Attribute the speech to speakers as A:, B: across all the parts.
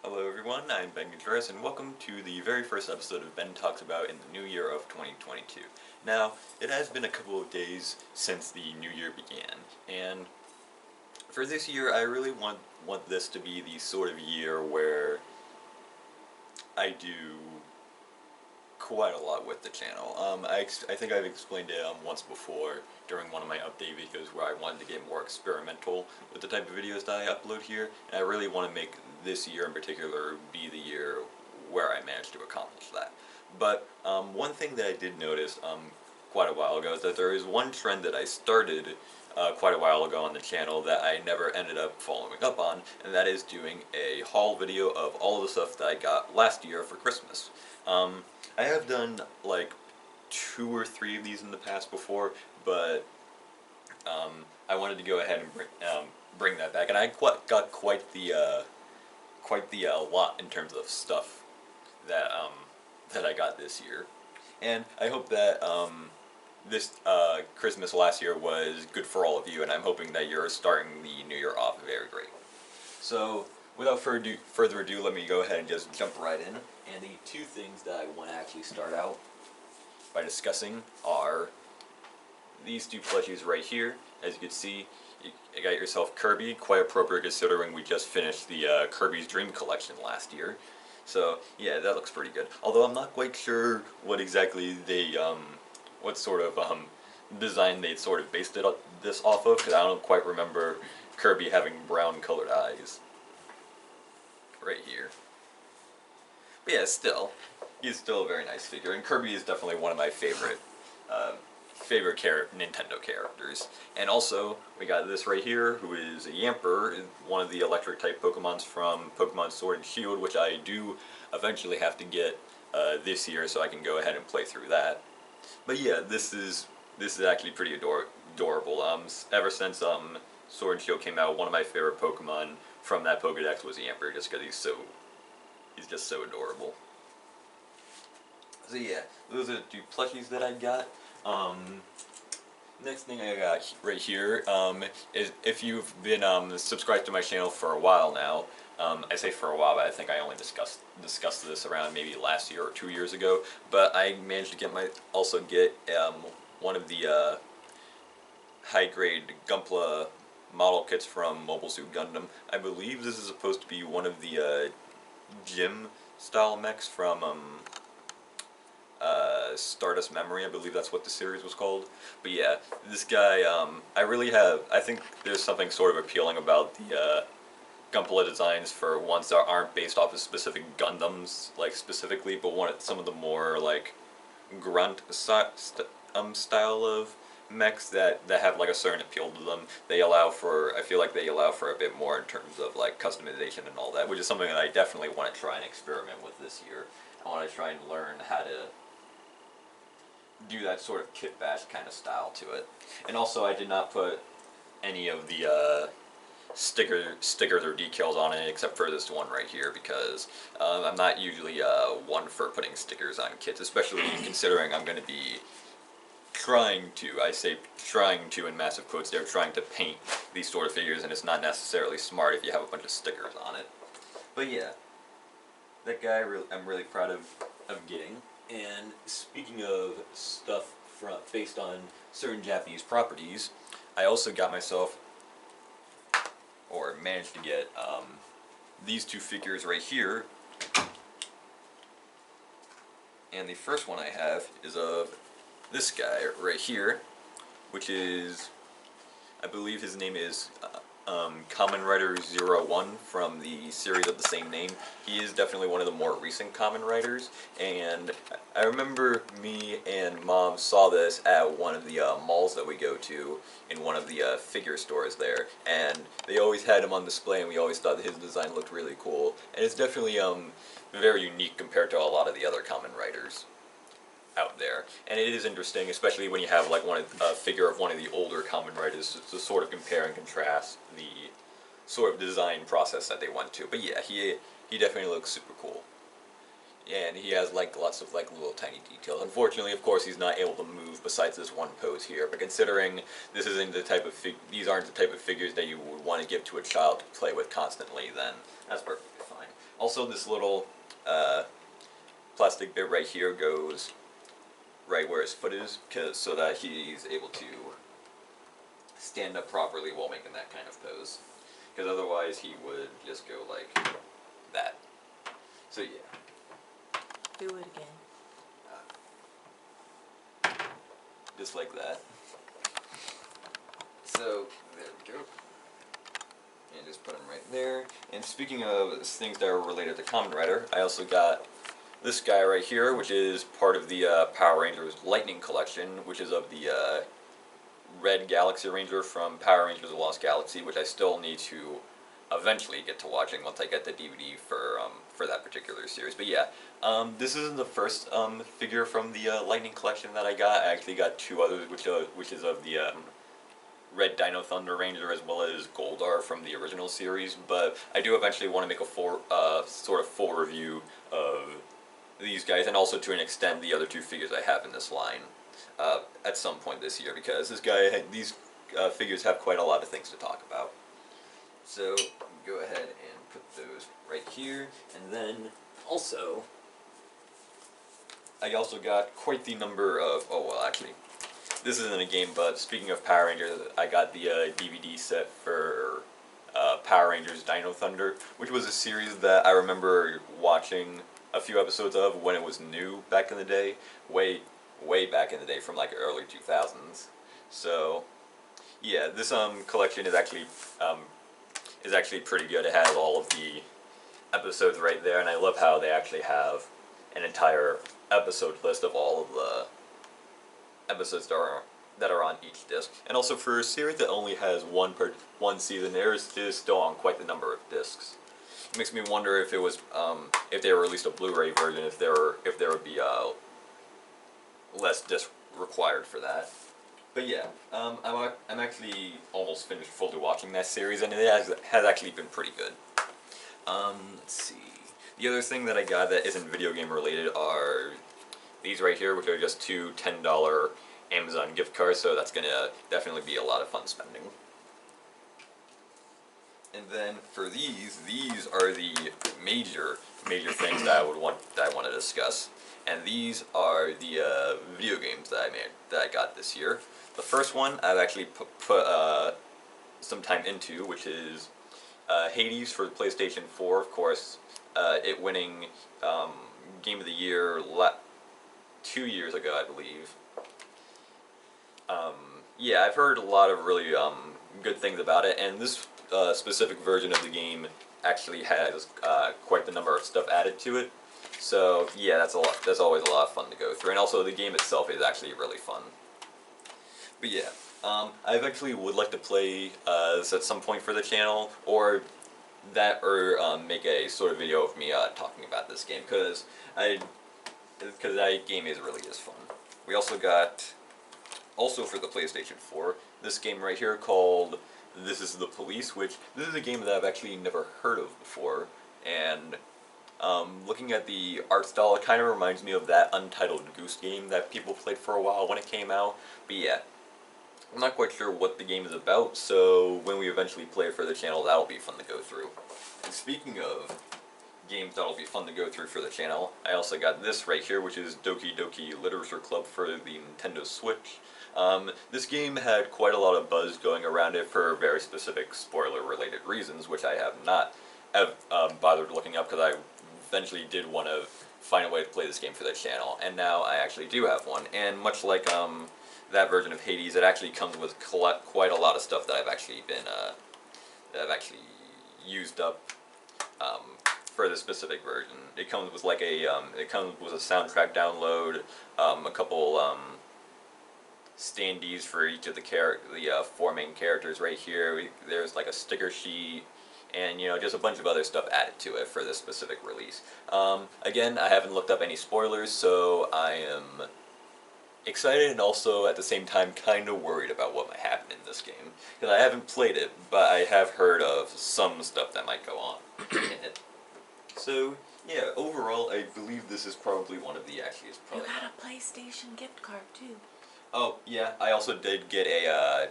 A: Hello everyone, I'm Ben Gutierrez and welcome to the very first episode of Ben Talks About in the new year of 2022. Now, it has been a couple of days since the new year began, and for this year I really want this to be the sort of year where I do quite a lot with the channel. I think I've explained it once before during one of my update videos where I wanted to get more experimental with the type of videos that I upload here, and I really want to make this year in particular be the year where I manage to accomplish that. But one thing that I did notice quite a while ago is that there is one trend that I started quite a while ago on the channel that I never ended up following up on, and that is doing a haul video of all of the stuff that I got last year for Christmas. I have done like 2 or 3 of these in the past before, but I wanted to go ahead and bring that back, and I got quite the lot in terms of stuff that that I got this year, and I hope that this Christmas last year was good for all of you, and I'm hoping that you're starting the new year off very great. So, without further ado, let me go ahead and just jump right in. And the 2 things that I want to actually start out by discussing are these 2 plushies right here. As you can see, you got yourself Kirby, quite appropriate considering we just finished the Kirby's Dream Collection last year. So yeah, that looks pretty good. Although I'm not quite sure what exactly they, what sort of design they sort of based this off of, because I don't quite remember Kirby having brown colored eyes. Right here. But yeah, he's still a very nice figure, and Kirby is definitely one of my favorite Nintendo characters. And also, we got this right here, who is a Yamper, one of the electric type Pokemons from Pokemon Sword and Shield, which I do eventually have to get this year, so I can go ahead and play through that. But yeah, this is actually pretty adorable. Ever since Sword and Shield came out, one of my favorite Pokemon from that Pokedex was Yamper, just because he's just so adorable. So yeah, those are the 2 plushies that I got. Next thing I got right here is, if you've been subscribed to my channel for a while now, I say for a while, but I think I only discussed this around maybe last year or 2 years ago. But I managed to get one of the high grade Gumpla model kits from Mobile Suit Gundam. I believe this is supposed to be one of the gym style mechs from Stardust Memory. I believe that's what the series was called. But yeah, this guy, I think there's something sort of appealing about the Gumpla designs for ones that aren't based off of specific Gundams, like specifically, but some of the more like grunt style of mechs that have like a certain appeal to them. I feel like they allow for a bit more in terms of like customization and all that, which is something that I definitely want to try and experiment with this year. I want to try and learn how to do that sort of kit bash kind of style to it. And also, I did not put any of the stickers or decals on it except for this one right here, because I'm not usually one for putting stickers on kits, especially considering I'm going to be I say trying to in massive quotes there, trying to paint these sort of figures, and it's not necessarily smart if you have a bunch of stickers on it. But yeah, that guy I'm really proud of getting. And speaking of stuff based on certain Japanese properties, I also got myself, or managed to get, these 2 figures right here. And the first one I have is of this guy right here, which is, I believe his name is Kamen Rider 01 from the series of the same name. He is definitely one of the more recent Kamen Riders, and I remember me and Mom saw this at one of the malls that we go to in one of the figure stores there, and they always had him on display, and we always thought that his design looked really cool, and it's definitely very unique compared to a lot of the other Kamen Riders out there. And it is interesting, especially when you have like a figure of one of the older Kamen Riders to sort of compare and contrast the sort of design process that they went to. But yeah, he definitely looks super cool. And he has like lots of like little tiny details. Unfortunately, of course, he's not able to move besides this one pose here. But considering these aren't the type of figures that you would want to give to a child to play with constantly, then that's perfectly fine. Also, this little plastic bit right here goes right where his foot is, so that he's able to stand up properly while making that kind of pose. Because otherwise he would just go like that. So yeah.
B: Do it again.
A: Just like that. So, there we go. And just put them right there. And speaking of things that are related to Kamen Rider, I also got this guy right here, which is part of the Power Rangers Lightning Collection, which is of the Red Galaxy Ranger from Power Rangers The Lost Galaxy, which I still need to eventually get to watching once I get the DVD for that particular series. But yeah, this isn't the first figure from the Lightning Collection that I got. I actually got two others, which is of the Red Dino Thunder Ranger as well as Goldar from the original series. But I do eventually want to make a sort of full review of these guys, and also to an extent the other two figures I have in this line at some point this year, because these figures have quite a lot of things to talk about. So go ahead and put those right here, and then also I also got quite the number of, oh well actually, this isn't a game, but speaking of Power Rangers, I got the DVD set for Power Rangers Dino Thunder, which was a series that I remember watching a few episodes of when it was new back in the day, way back in the day, from like early 2000s. So yeah, this collection is actually pretty good. It has all of the episodes right there, and I love how they actually have an entire episode list of all of the episodes that are on each disc. And also for a series that only has one season, it is still on quite the number of discs. It makes me wonder if it was if they released a Blu-ray version, if there would be less disc required for that. But yeah, I'm actually almost finished fully watching that series, and it has actually been pretty good. Let's see. The other thing that I got that isn't video game related are these right here, which are just two $10 Amazon gift cards, so that's gonna definitely be a lot of fun spending. And then for these are the major things that I want to discuss. And these are the video games that I got this year. The first one I've actually put some time into, which is Hades for the PlayStation 4. Of course, it winning Game of the Year 2 years ago, I believe. Yeah, I've heard a lot of really good things about it, and this specific version of the game actually has quite the number of stuff added to it. So yeah, that's always a lot of fun to go through, and also the game itself is actually really fun. But yeah, I eventually would like to play this at some point for the channel, or make a sort of video of me talking about this game, because that game really is fun. We also got, for the PlayStation 4, this game right here called This Is the Police, which this is a game that I've actually never heard of before, and looking at the art style, it kind of reminds me of that Untitled Goose Game that people played for a while when it came out. But yeah, I'm not quite sure what the game is about, so when we eventually play it for the channel, that'll be fun to go through. And speaking of games that'll be fun to go through for the channel, I also got this right here, which is Doki Doki Literature Club for the Nintendo Switch. This game had quite a lot of buzz going around it for very specific spoiler-related reasons, which I have not bothered looking up, because I eventually did want to find a way to play this game for the channel, and now I actually do have one. And much like that version of Hades, it actually comes with quite a lot of stuff that I've actually used up for this specific version. It comes with like a soundtrack download, a couple standees for each of the four main characters right here. There's like a sticker sheet, and just a bunch of other stuff added to it for this specific release. Again, I haven't looked up any spoilers, so I am excited and also at the same time kind of worried about what might happen in this game, because I haven't played it, but I have heard of some stuff that might go on in it. So yeah, overall, I believe this is probably one of the
B: You got a PlayStation gift card too.
A: Oh yeah, I also did get a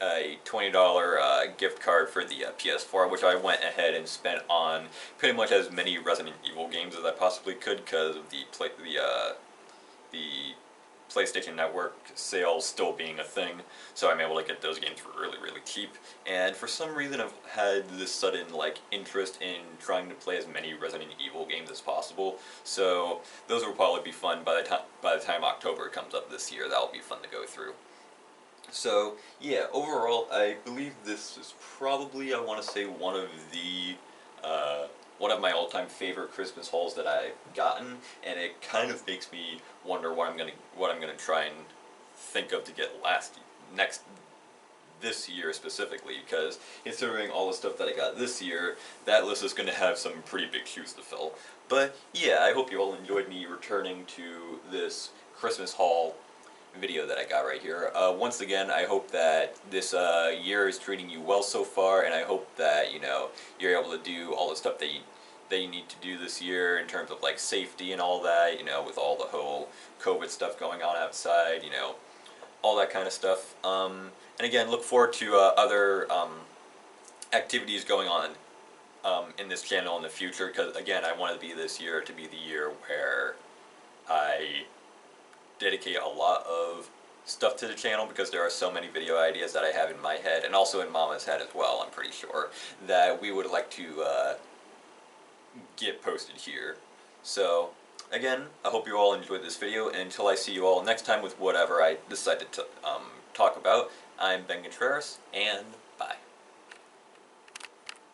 A: a $20 gift card for the PS4, which I went ahead and spent on pretty much as many Resident Evil games as I possibly could because of the PlayStation Network sale still being a thing, so I'm able to get those games for really, really cheap. And for some reason, I've had this sudden interest in trying to play as many Resident Evil games as possible. So those will probably be fun by the time October comes up this year. That'll be fun to go through. So yeah, overall, I believe this is probably, I want to say, one of my all-time favorite Christmas hauls that I've gotten, and it kind of makes me wonder what I'm gonna try and think of to get this year specifically, because considering all the stuff that I got this year, that list is going to have some pretty big shoes to fill. But yeah, I hope you all enjoyed me returning to this Christmas haul video that I got right here. Once again, I hope that this year is treating you well so far, and I hope that you're able to do all the stuff that you need to do this year in terms of safety and all that. With all the whole COVID stuff going on outside, all that kind of stuff. And again, look forward to other activities going on in this channel in the future, because again, I want this year to be the year where I dedicate a lot of stuff to the channel, because there are so many video ideas that I have in my head, and also in Mama's head as well, I'm pretty sure, that we would like to get posted here. So again, I hope you all enjoyed this video, and until I see you all next time with whatever I decide to talk about, I'm Ben Contreras, and